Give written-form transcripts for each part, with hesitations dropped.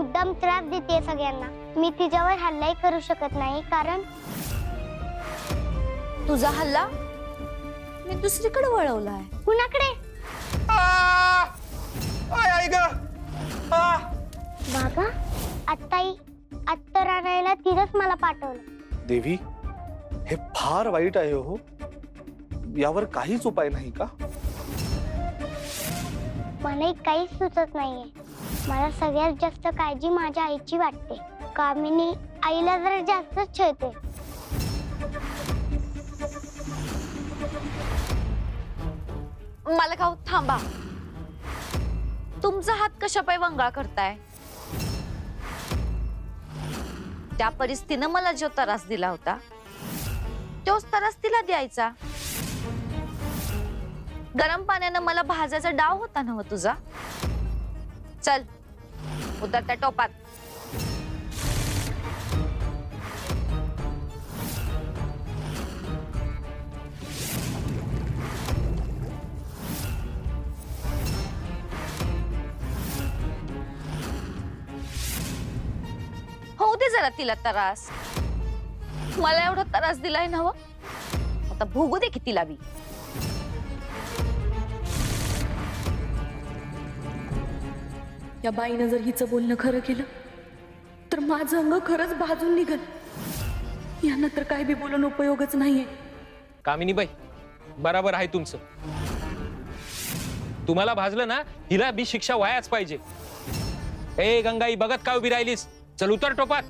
मुद्दाम त्रास देते सगळ्यांना. मी तिच्यावर हल्लाही करू शकत नाही, कारण तुझा हल्ला मी दुसरीकडे वळवलाय. कुणाकडे? बाबा, आत्ताही अत्तर आणायला तिनंच मला पाठवलं. देवी, हे फार वाईट आहे हो. यावर काहीच उपाय नाही का? मलाही काहीच सुचत नाहीये. मला सगळ्यात जास्त काळजी माझ्या आईची वाटते. कामिनी आईला जरा जास्तच छळते. मालकाव थांबा. तुमचा हात कशा पाय वंगाळ करताय? त्या परिस्थितीनं मला जो त्रास दिला होता तोच त्रास तिला द्यायचा. गरम पाण्यानं मला भाजायचा डाव होता ना तुझा. चल उतर त्या टोपात. होऊ दे जरा तिला त्रास. मला एवढा त्रास दिलाय ना हो, आता भोगू दे की तिला बी. या बाईनं जर हिचं बोलणं खरं केलं तर माझं अंग खरंच भाजून निघल. यांना तर काय बी बोलून उपयोगच नाहीये. कामिनी बाई, बराबर आहे तुमचं. तुम्हाला भाजलं ना, हिला बी शिक्षा व्हायच पाहिजे. ए गंगाई, बघत का उभी राहिलीस? चल उतर टोपात.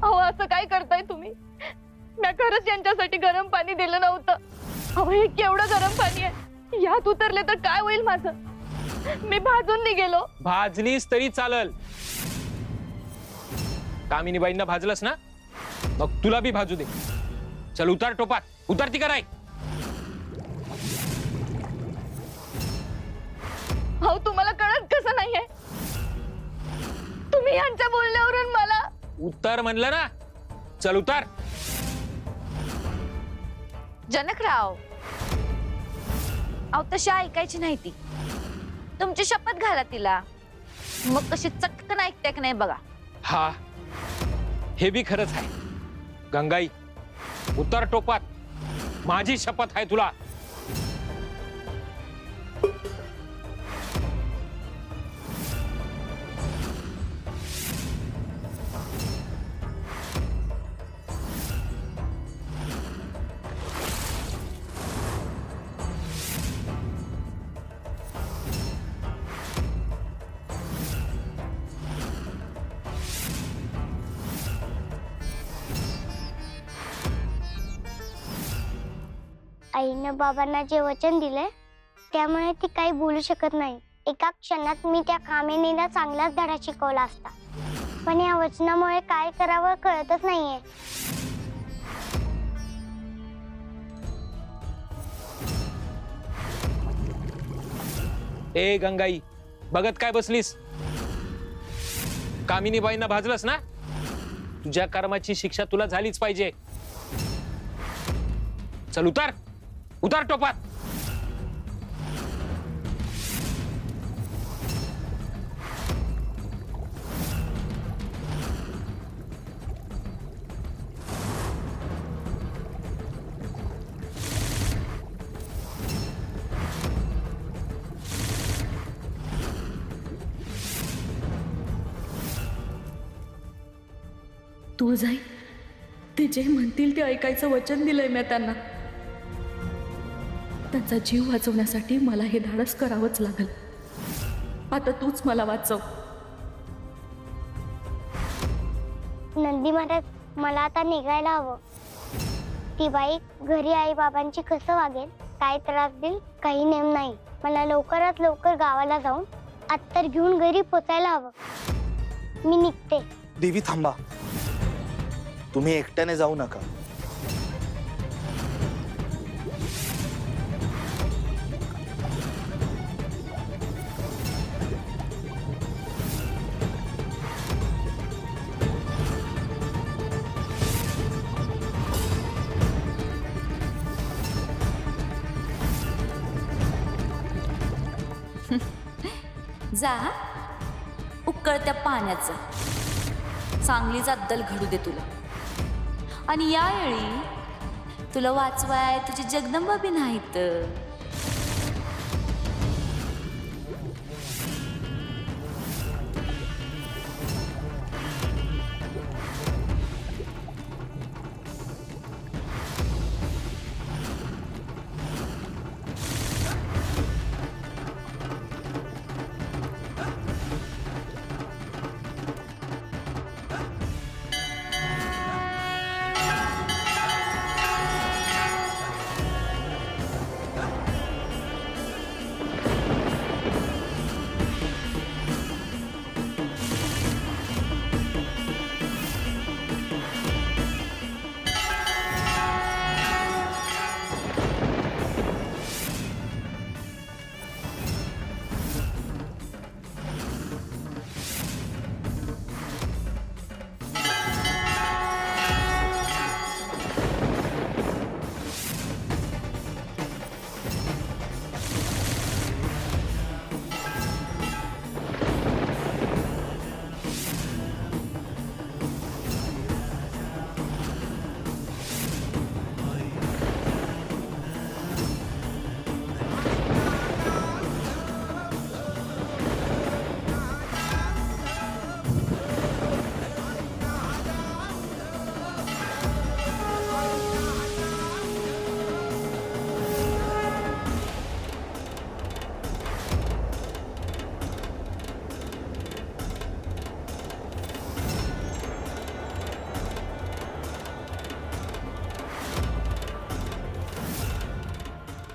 अहो, असं काय करताय तुम्ही? मी खरंच यांच्यासाठी गरम पाणी दिलं नव्हतं. अहो, हे केवढं गरम पाणी आहे. यात उतरले तर काय होईल माझं? मी भाजून निघेलो. भाजलीस तरी चालल. कामिनी बाईंना भाजलंस ना, मग तुला बी भाजू दे. चल उतर टोपात. उतरती कराय. अहो, तुम्हाला कळत कसं नाहीये? तुम्ही यांच्या बोलण्यावरून मला. उतर म्हणलं ना. चल उतर. जनकराव, अहो तशी ऐकायची नाही ती. तुमची शपथ घाला तिला, मग कशी चटकन ऐकते की नाही बघा. हा, हे बी खरंच आहे. गंगाई, उतर टोपात. माझी शपथ आहे तुला. आईनं बाबांना जे वचन दिलंय त्यामुळे ती काही बोलू शकत नाही. एका क्षणात मी त्या कामिनीला चांगलाच धडा शिकवला असता, पण या वचनामुळे काय करावं कळतच नाहीये. ए गंगाई, बघत काय बसलीस? कामिनी बाईंना भाजलंस ना, तुझ्या कर्माची शिक्षा तुला झालीच पाहिजे. चल उतर. उतर टोपात. तू जाई, ते जे म्हणतील ते ऐकायचं वचन दिलंय मी त्यांना. त्यांचा जीव वाचवण्यासाठी मला हे धाडस करावंच लागल. आता तूच मला वाचव. नंदी महाराज, मला आता निघायला हवं. ती बाई घरी आई बाबांची कसं वागेल, काय त्रास देईल, काही नेम नाही. मला लवकरात लवकर गावाला जाऊन अत्तर घेऊन घरी पोचायला हवं. मी निघते. देवी थांबा, तुम्ही एकट्याने जाऊ नका. जा उकळत्या पाण्याचं चांगलीच अद्दल घडू दे तुला. आणि यावेळी तुला वाचवाय तुझी जगदंबा बी नाहीत.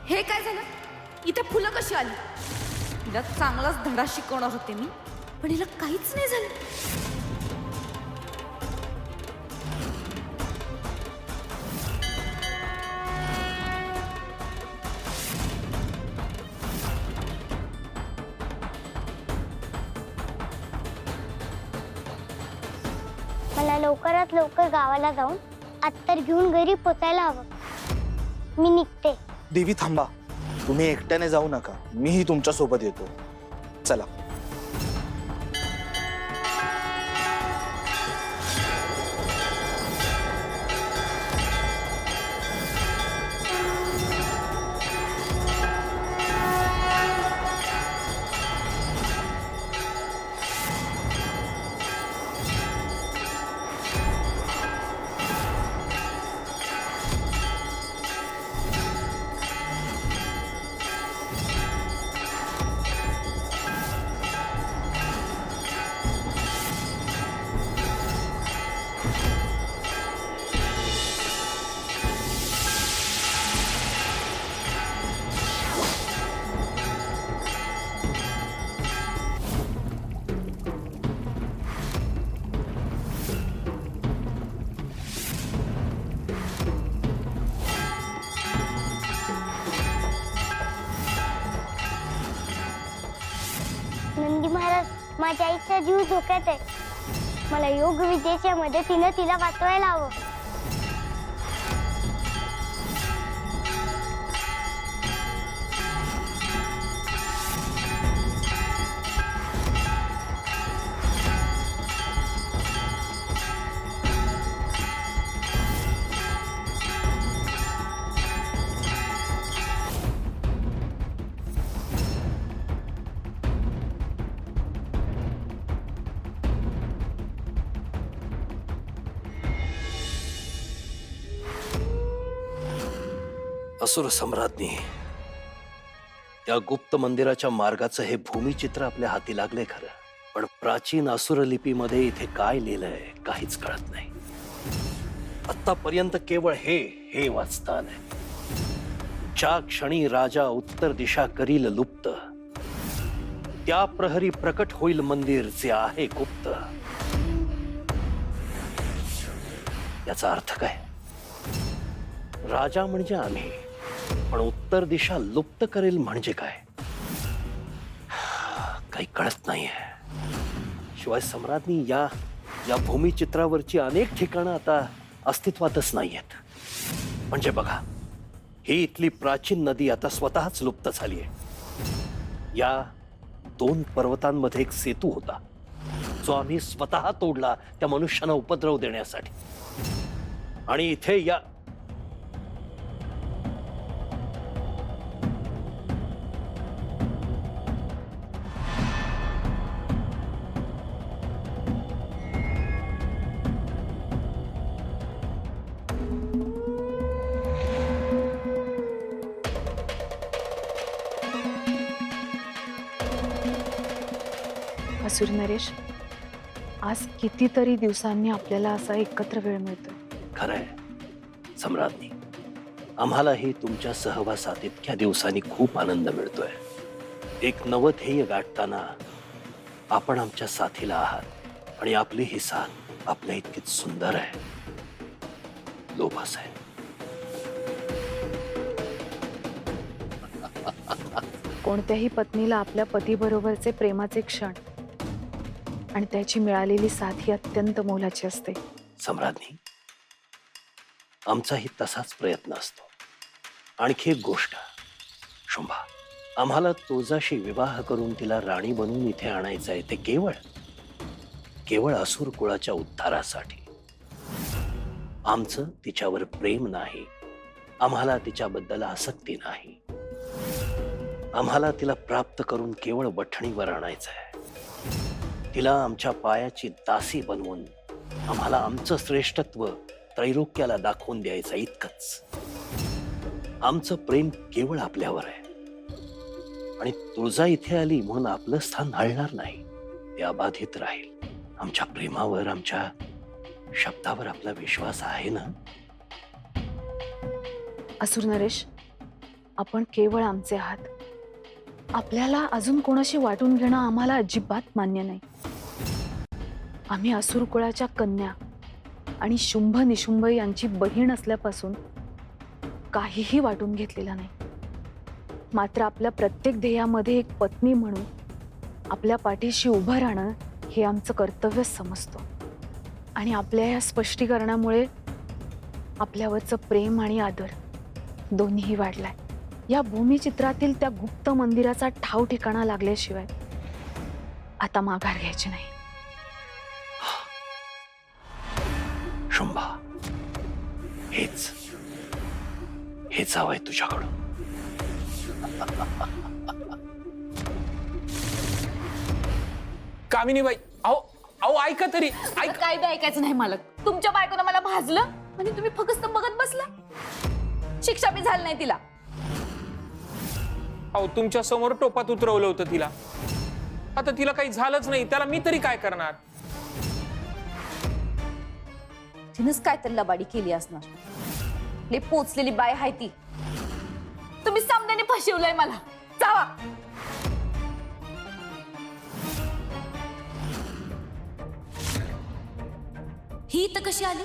हे काय झालं? इथे फुलं कशी आली? हिला चांगलाच धडा शिकवणार होते मी, पण हिला काहीच नाही झालं. मला लवकरात लवकर गावाला जाऊन अत्तर घेऊन घरी पोचायला हवं. मी निघते. देवी थांबा, तुम्ही एकट्याने जाऊ नका, मीही तुमच्या सोबत येतो. चला. नंदी महाराज, माझ्या आईचा जीव धोक्यात आहे. मला योग विद्येच्या मदतीने तिला वाचवायला हवं. असुर सम्राज्ञी, या गुप्त मंदिराच्या मार्गाचं हे भूमिचित्र आपल्या हाती लागले खरं, पण प्राचीन असुर लिपीमध्ये इथे काय लिहिलंय काहीच कळत नाही. आतापर्यंत केवळ हे वाचता आलंय. ज्या क्षणी राजा उत्तर दिशा करील लुप्त, त्या प्रहरी प्रकट होईल मंदिर जे आहे गुप्त. याचा अर्थ काय? राजा म्हणजे आम्ही, पण उत्तर दिशा लुप्त करेल म्हणजे काय? काही कळत नाहीये. शिवाय सम्राज्ञी, या भूमिचित्रावरची अनेक ठिकाणं आता अस्तित्वातच नाहीयेत. म्हणजे बघा, ही इथली प्राचीन नदी आता स्वतःच लुप्त झालीये. 2 पर्वतांमध्ये एक सेतू होता जो आम्ही स्वतः तोडला त्या मनुष्याला उपद्रव देण्यासाठी. आणि इथे या असुर नरेश, आज कितीतरी दिवसांनी आपल्याला असा एकत्र वेळ मिळतोय. खरंय सम्राज्ञी, आम्हालाही तुमच्या सहवासात इतक्या दिवसांनी खूप आनंद मिळतोय. एक नवं ध्येय गाठताना आपण आमच्या साथीला आहात आणि आपली ही साथ आपल्या इतकीच सुंदर आहे, लोभस आहे. कोणत्याही पत्नीला आपल्या पतीबरोबरचे प्रेमाचे क्षण आणि त्याची मिळालेली साथ ही अत्यंत मोलाची असते. सम्राज्ञी, आमचाही तसाच प्रयत्न असतो. आणखी एक गोष्ट शुंभा, आम्हाला तुळजाशी विवाह करून तिला राणी बनवून इथे आणायचं आहे, ते केवळ असुर कुळाच्या उद्धारासाठी. आमचं तिच्यावर प्रेम नाही, आम्हाला तिच्याबद्दल आसक्ती नाही. आम्हाला तिला प्राप्त करून केवळ वठणीवर आणायचं आहे. तिला आमच्या पायाची दासी बनवून आम्हाला आमचं श्रेष्ठत्व त्रैलोक्याला दाखवून द्यायचं, इतकंच. आमचं प्रेम केवळ आपल्यावर आहे आणि तुळजा इथे आली म्हणून आपलं स्थान हलणार नाही, ते अबाधित राहील. आमच्या प्रेमावर, आमच्या शब्दावर आपला विश्वास आहे ना? असुर नरेश, आपण केवळ आमचे आहात. आपल्याला अजून कोणाशी वाटून घेणं आम्हाला अजिबात मान्य नाही. आम्ही असुर कुळाच्या कन्या आणि शुंभ निशुंभ यांची बहीण असल्यापासून काहीही वाटून घेतलेलं नाही. मात्र आपल्या प्रत्येक ध्येयामध्ये एक पत्नी म्हणून आपल्या पाठीशी उभं राहणं हे आमचं कर्तव्य समजतो. आणि आपल्या या स्पष्टीकरणामुळे आपल्यावरचं प्रेम आणि आदर दोन्हीही वाढलाय. या भूमिचित्रातील त्या गुप्त मंदिराचा ठाव ठिकाणा लागल्याशिवाय आता माघार घ्यायची नाही. शुंभा, हेच हवंय तुझ्याकडून. कामिनीबाई, अहो अहो ऐका तरी, ऐक. काय बी ऐकायचं नाही मालक. तुमच्या बायकोनं मला भाजलं आणि तुम्ही फक्त बघत बसला. शिक्षा बी झाली नाही तिला. अहो तुमच्या समोर टोपात उतरवलं होतं तिला. आता तिला काही झालंच नाही, त्याला मी तरी काय करणार? तिनंच काय तर लबाडी केली असणार. ले पोचलेली बाय हाय ती. तुम्ही सामन्याने फसवलंय मला. जावा. ही तर कशी आली?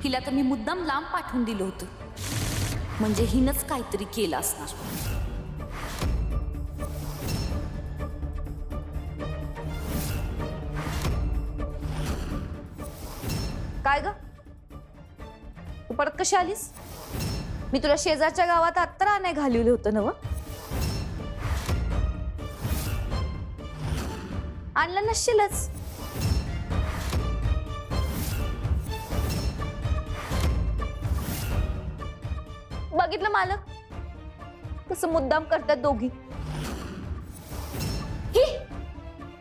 हिला तर मी मुद्दाम लांब पाठवून दिलं होतं, म्हणजे हिनच काहीतरी केलं असणार. काय ग, तू परत कशी आलीस? मी तुला शेजारच्या गावात आत्ता आणाय घालवलं होतं नव. आणलं नसशीलच. बघितलं मालक कसं मुद्दाम करतात दोघी.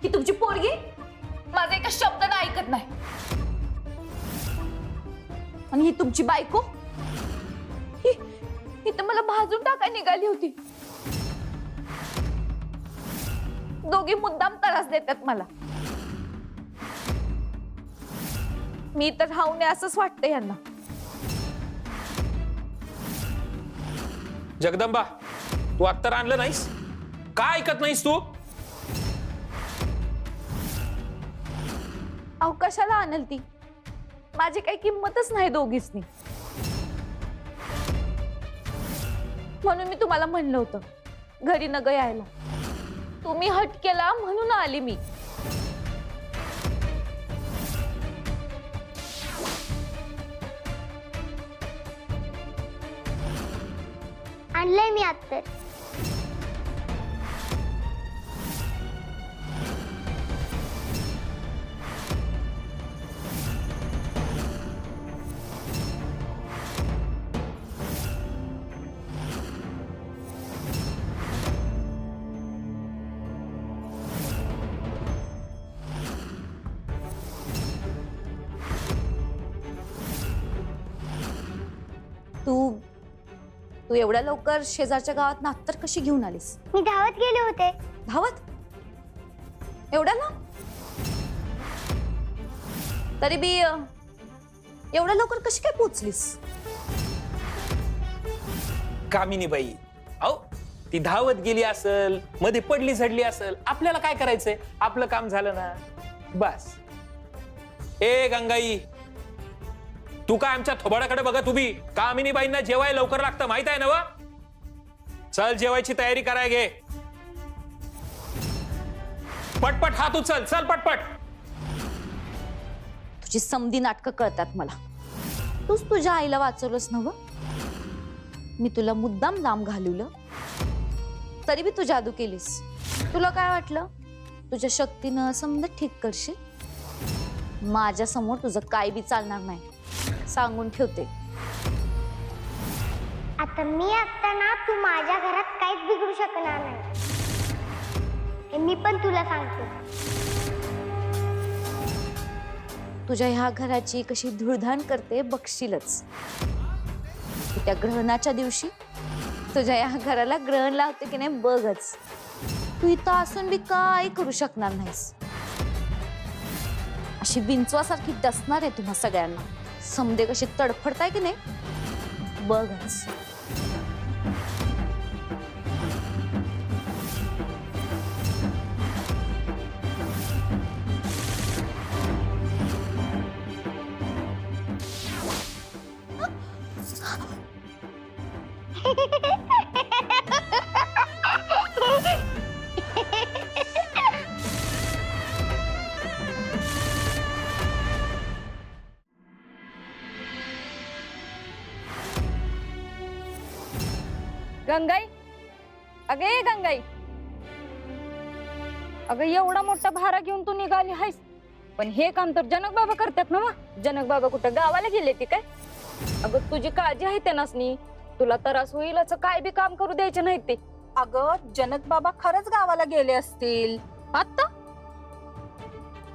ही तुमची पोरगी माझा एका शब्दानं ऐकत नाही. आणि ही तुमची बायको, ही तर मला भाजून टाकाय निघाली होती. दोघी मुद्दाम त्रास देतात मला. मी तर राहू नये असंच वाटतं यांना. जगदंबा, तू अत्तर आणलं नाहीस का? ऐकत नाहीस तू? अहो कशाला आणल ती? माझी काही किंमतच नाही दोघीसनी. म्हणून मी तुम्हाला म्हणलं होतं घरी नग यायला. तुम्ही हट केला म्हणून आली मी. आणलंय मी अत्तर. तू तू एवढ्या लवकर शेजारच्या गावात नात्तर कशी घेऊन आलीस? मी धावत गेले होते. धावत? एवढ्या ना तरी बी एवढ्या लवकर कशी काय पोहोचलीस? कामिनी बाई, अहो ती धावत गेली असल, मध्ये पडली झडली असल, आपल्याला काय करायचंय? आपलं काम झालं ना, बस. ए गंगाई, तू काय आमच्या थोबाडाकडे बघत उभी? कामिनी बाईंना जेवाय लवकर लागतं माहित आहे ना व? चल जेवायची तयारी कराय घे. पटपट हात उचल, चल पटपट. तुझी समधी नाटकं कळतात मला. तूच तुझ्या आईला वाचवलंस ना व? मी तुला मुद्दाम लांब घालवलं तरी बी तू जादू केलीस. तुला काय वाटलं तुझ्या शक्तीनं समजा ठीक करशील? माझ्या समोर तुझं काय बी चालणार नाही, सांगून ठेवते. आता मी असताना तू माझ्या घरात काहीच बिघडू शकणार नाही, हे मी पण तुला सांगते. तुझ्या ह्या घराची कशी धुळधाण करते बघशीलच. त्या ग्रहणाच्या दिवशी तुझ्या या घराला ग्रहण लावते की नाही बघच. तू इथं असून बी काय करू शकणार नाहीस. अशी विंचवासारखी डसणार आहे तुम्हा सगळ्यांना. समदे कशी तडफडताय की नाही बघच. गंगाई, अगे गंगाई, अगं एवढा मोठा भारा घेऊन तू निघाली आहेस, पण हे काम तर जनक बाबा करतात ना. जनक बाबा कुठं गावाला गेले ती काय? अगं तुझी काळजी आहे त्यांनासनी, तुला त्रास होईल असं काय बी काम करू द्यायचे नाही ते. अगं जनक बाबा खरंच गावाला गेले असतील. आता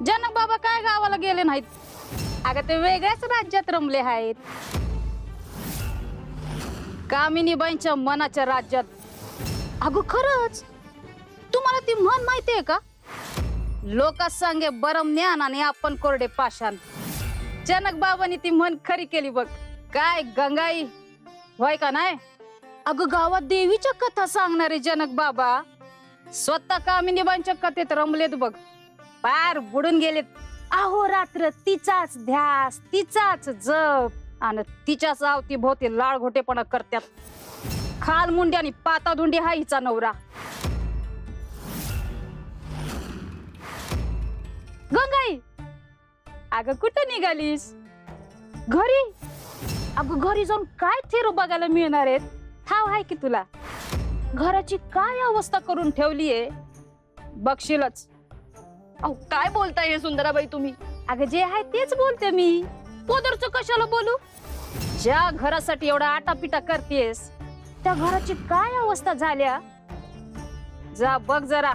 जनक बाबा काय गावाला गेले नाहीत? अगं ते वेगळ्याच राज्यात रमले आहेत, कामिनीबाईंच्या मनाच्या राज्यात. अगं खरंच तुम्हाला ती म्हण माहितीये का? लोकांस सांगे बरम ज्ञान आणि आपण कोरडे पाषाण. जनक बाबांनी ती म्हण खरी केली बघ. काय गंगाई, होय का नाही? अगं गावात देवीच्या कथा सांगणारे जनक बाबा स्वतः कामिनीबाईंच्या कथेत रमलेत बघ. पार बुडून गेलेत. अहो रात्र तिचाच ध्यास, तिचाच जप आणि तिच्याच आवती भोवती लाळ घोटेपणा करतात. खाल मुंडी आणि पाताधुंडी हा हिचा नवरा. गंगाई, अगं कुठं निघालीस? घरी? अगं घरी जाऊन काय थिरू बघायला मिळणार आहेत? ठाव आहे की तुला? घराची काय अवस्था करून ठेवलीये बघशीलच. अहो काय बोलताय हे सुंदराबाई तुम्ही? अगं जे आहे तेच बोलते मी. पोदरचं कशाला बोलू? ज्या घरासाठी एवढा आटापिटा करतेस त्या घराची काय अवस्था झाल्या जा बघ जरा.